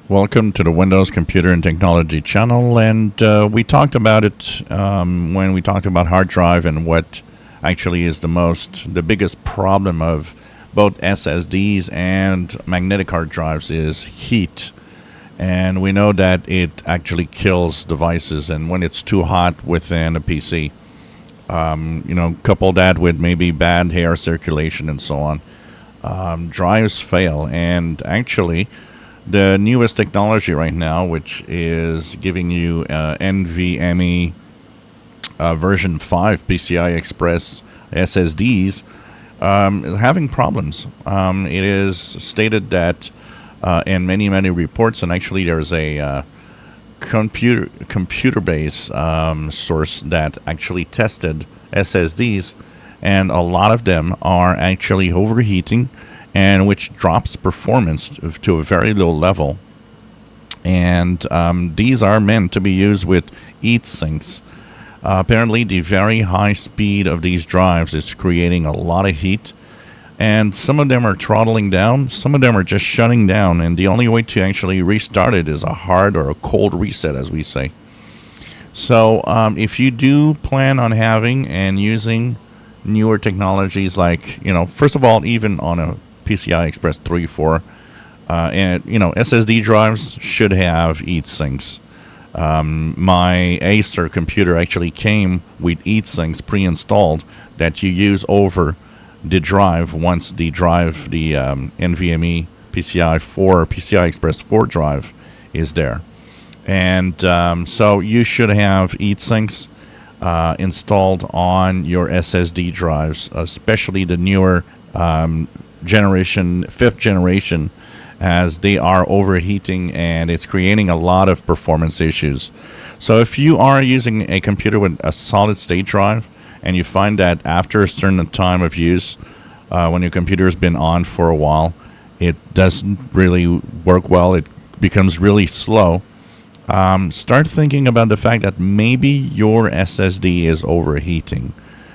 Welcome to the Windows Computer and Technology channel, and we talked about it when we talked about hard drive and what actually is the biggest problem of both SSDs and magnetic hard drives is heat. And we know that it actually kills devices, and when it's too hot within a PC, couple that with maybe bad air circulation and so on, drives fail. And actually, the newest technology right now, which is giving you NVMe version 5 PCI Express SSDs, having problems. It is stated that in many reports, and actually there's a computer-based source that actually tested SSDs, and a lot of them are actually overheating, and which drops performance to a very low level. And these are meant to be used with heatsinks. Apparently, the very high speed of these drives is creating a lot of heat, and some of them are throttling down, some of them are just shutting down, and the only way to actually restart it is a hard or a cold reset, as we say. So if you do plan on having and using newer technologies, like, first of all, even on a PCI Express 3, 4, and SSD drives should have heatsinks. My Acer computer actually came with heatsinks pre-installed that you use over the drive once the NVMe PCI 4 PCI Express 4 drive is there. And so you should have heatsinks installed on your SSD drives, especially the newer fifth generation, as they are overheating and it's creating a lot of performance issues. So if you are using a computer with a solid state drive and you find that after a certain time of use, when your computer has been on for a while, it doesn't really work well, it becomes really slow, start thinking about the fact that maybe your SSD is overheating.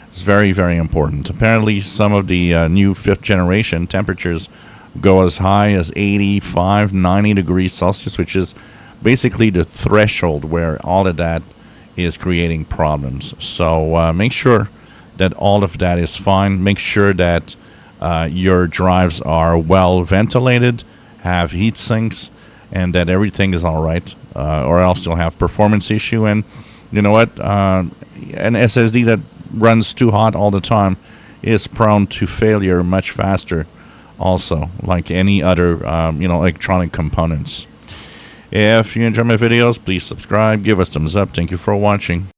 It's very important. Apparently, some of the new 5th generation temperatures go as high as 85, 90 degrees Celsius, which is basically the threshold where all of that is creating problems. So make sure that all of that is fine. Make sure that your drives are well ventilated, have heat sinks, and that everything is all right, or else you'll have performance issue. And you know what? An SSD that runs too hot all the time is prone to failure much faster, also, like any other electronic components. If you enjoy my videos, please subscribe, give us thumbs up. Thank you for watching.